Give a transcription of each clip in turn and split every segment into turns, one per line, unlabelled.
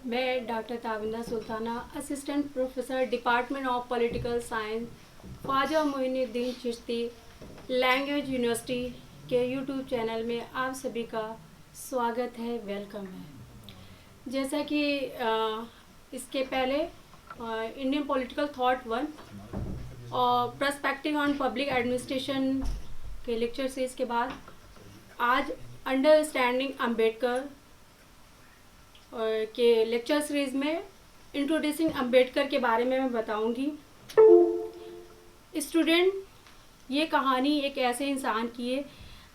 मैं doctor Tavinda Sultana, assistant professor department of political science, Khwaja Moinuddin Chishti language university के YouTube channel में आप सभी का स्वागत है, वेलकम है। जैसा कि इसके पहले इंडियन पॉलिटिकल थॉट वन और पर्सपेक्टिव ऑन पब्लिक एडमिनिस्ट्रेशन के लेक्चर सीरीज के बाद आज अंडरस्टैंडिंग अंबेडकर के लेक्चर सीरीज में इंट्रोड्यूसिंग अंबेडकर के बारे में मैं बताऊंगी। स्टूडेंट, ये कहानी एक ऐसे इंसान की है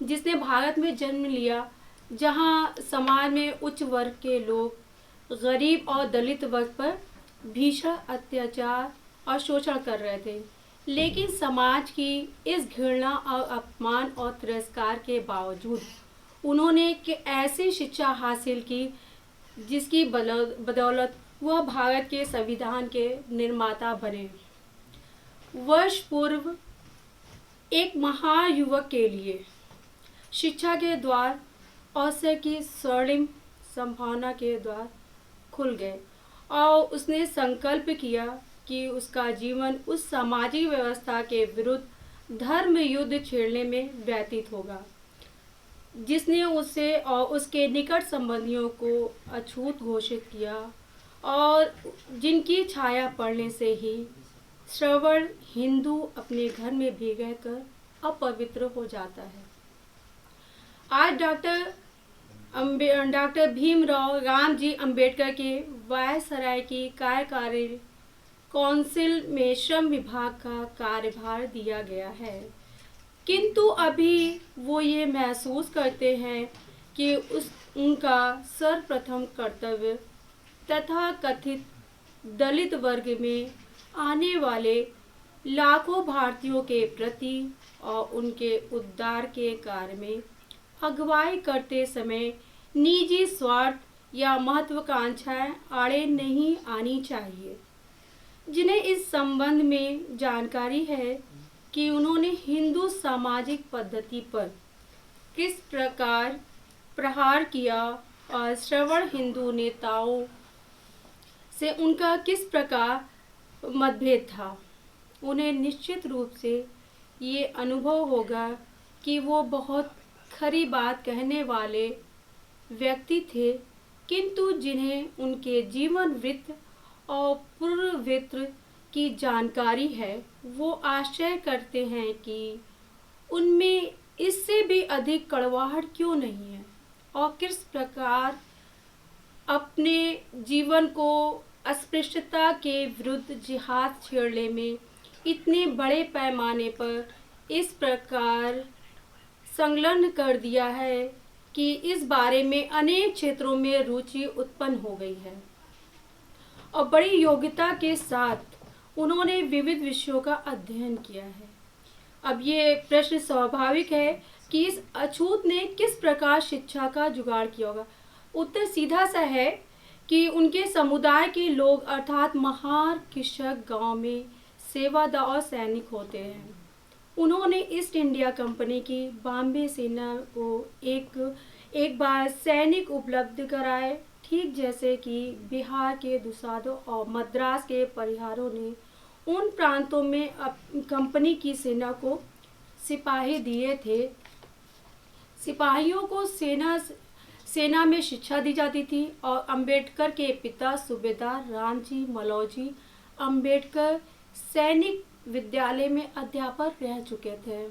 जिसने भारत में जन्म लिया जहां समाज में उच्च वर्ग के लोग गरीब और दलित वर्ग पर भीषण अत्याचार और शोषण कर रहे थे, लेकिन समाज की इस घृणा और अपमान और तिरस्कार के बावजूद उन्होंने एक ऐसी शिक्षा हासिल की जिसकी बदौलत वह भारत के संविधान के निर्माता बने। वर्ष पूर्व एक महायुवक के लिए शिक्षा के द्वार अवसर की स्वर्णिम संभावना के द्वार खुल गए और उसने संकल्प किया कि उसका जीवन उस सामाजिक व्यवस्था के विरुद्ध धर्म युद्ध छेड़ने में व्यतीत होगा जिसने उसे और उसके निकट संबंधियों को अछूत घोषित किया और जिनकी छाया पड़ने से ही श्रवण हिंदू अपने घर में भीग कर अपवित्र हो जाता है। आज डॉक्टर भीमराव रामजी अंबेडकर के वायसराय की कार्यकारी काउंसिल में श्रम विभाग का कार्यभार दिया गया है, किंतु अभी वो ये महसूस करते हैं कि उनका सर्वप्रथम कर्तव्य तथा कथित दलित वर्ग में आने वाले लाखों भारतीयों के प्रति और उनके उद्धार के कार्य में अगुवाई करते समय निजी स्वार्थ या महत्वाकांक्षाएं आड़े नहीं आनी चाहिए। जिन्हें इस संबंध में जानकारी है कि उन्होंने हिंदू सामाजिक पद्धति पर किस प्रकार प्रहार किया और श्रवण हिंदू नेताओं से उनका किस प्रकार मतभेद था, उन्हें निश्चित रूप से ये अनुभव होगा कि वो बहुत खरी बात कहने वाले व्यक्ति थे, किंतु जिन्हें उनके जीवन वृत्त और पूर्व वृत्त की जानकारी है वो आश्चर्य करते हैं कि उनमें इससे भी अधिक कड़वाहट क्यों नहीं है और किस प्रकार अपने जीवन को अस्पृश्यता के विरुद्ध जिहाद छेड़ने में इतने बड़े पैमाने पर इस प्रकार संलग्न कर दिया है कि इस बारे में अनेक क्षेत्रों में रुचि उत्पन्न हो गई है और बड़ी योग्यता के साथ उन्होंने विविध विषयों का अध्ययन किया है। अब ये प्रश्न स्वाभाविक है कि इस अछूत ने किस प्रकार शिक्षा का जुगाड़ किया होगा। उत्तर सीधा सा है कि उनके समुदाय के लोग अर्थात महार कृषक गांव में सेवादार और सैनिक होते हैं। उन्होंने ईस्ट इंडिया कंपनी की बॉम्बे सेना को एक बार सैनिक उपलब्ध कराए, ठीक जैसे कि बिहार के दुसादो और मद्रास के परिहारों ने उन प्रांतों में कंपनी की सेना को सिपाही दिए थे। सिपाहियों को सेना में शिक्षा दी जाती थी और अंबेडकर के पिता सूबेदार रामजी मलौजी अंबेडकर सैनिक विद्यालय में अध्यापक रह चुके थे।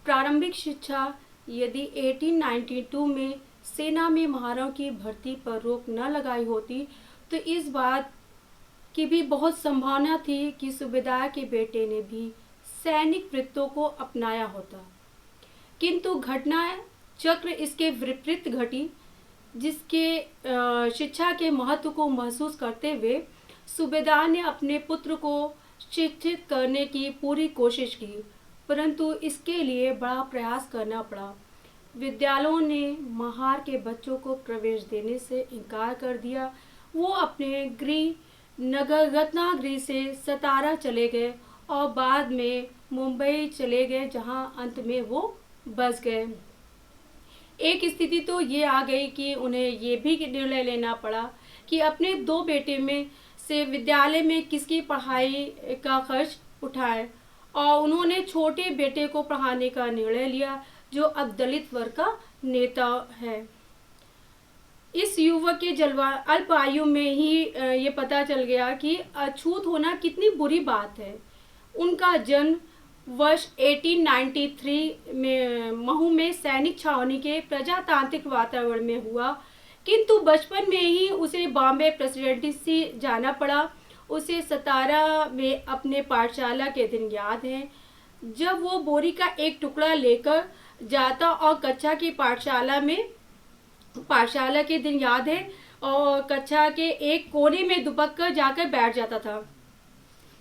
प्रारंभिक शिक्षा यदि 1892 में सेना में महारों की भर्ती पर रोक न लगाई होती तो इस बात की भी बहुत संभावना थी कि सूबेदार के बेटे ने भी सैनिक वृत्तों को अपनाया होता, किंतु घटना चक्र इसके विपरीत घटी। जिसके शिक्षा के महत्व को महसूस करते हुए सूबेदार ने अपने पुत्र को शिक्षित करने की पूरी कोशिश की, परंतु इसके लिए बड़ा प्रयास करना पड़ा। विद्यालयों ने महार के बच्चों को प्रवेश देने से इनकार कर दिया। वो अपने गृह नगर रत्नागिरी से सतारा चले गए और बाद में मुंबई चले गए, जहां अंत में वो बस गए। एक स्थिति तो ये आ गई कि उन्हें ये भी निर्णय लेना पड़ा कि अपने 2 बेटे में से विद्यालय में किसकी पढ़ाई का खर्च उठाएं, और उन्होंने छोटे बेटे को पढ़ाने का निर्णय लिया, जो अब दलित वर्ग का नेता है। इस युवक के अल्प आयु में ही ये पता चल गया कि अछूत होना कितनी बुरी बात है। उनका जन्म वर्ष 1893 में महू में सैनिक छावनी के प्रजातांत्रिक वातावरण में हुआ, किंतु बचपन में ही उसे बॉम्बे प्रेसिडेंसी जाना पड़ा। उसे 17 में अपने पाठशाला के दिन याद हैं, जब वो बोरी का एक टुकड़ा लेकर जाता और पाठशाला के दिन याद है, और कक्षा के एक कोने में दुबक कर जाकर बैठ जाता था।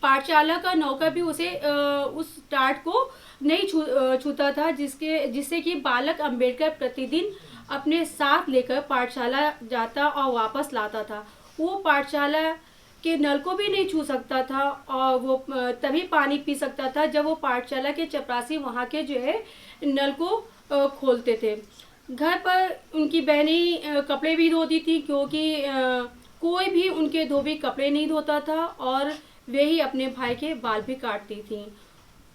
पाठशाला का नौकर भी उसे उस टाट को नहीं छूता था, जिससे कि बालक अंबेडकर प्रतिदिन अपने साथ लेकर पाठशाला जाता और वापस लाता था। वो पाठशाला के नल को भी नहीं छू सकता था, और वो तभी पानी पी सकता था जब वो पाठशाला के चपरासी वहाँ के जो है नल को खोलते थे। घर पर उनकी बहनें कपड़े भी धोती थी, क्योंकि कोई भी उनके धोबी कपड़े नहीं धोता था, और वे ही अपने भाई के बाल भी काटती थीं।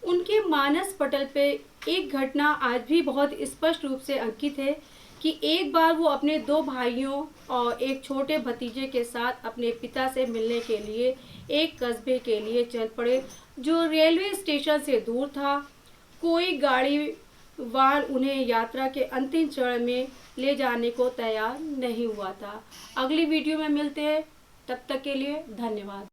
उनके मानस पटल पे एक घटना आज भी बहुत स्पष्ट रूप से अंकित है कि एक बार वो अपने 2 भाइयों और एक छोटे भतीजे के साथ अपने पिता से मिलने के लिए एक कस्बे के लिए चल पड़े, जो रेलवे स्टेशन से दूर था। कोई गाड़ी वाहन उन्हें यात्रा के अंतिम चरण में ले जाने को तैयार नहीं हुआ था। अगली वीडियो में मिलते हैं, तब तक के लिए धन्यवाद।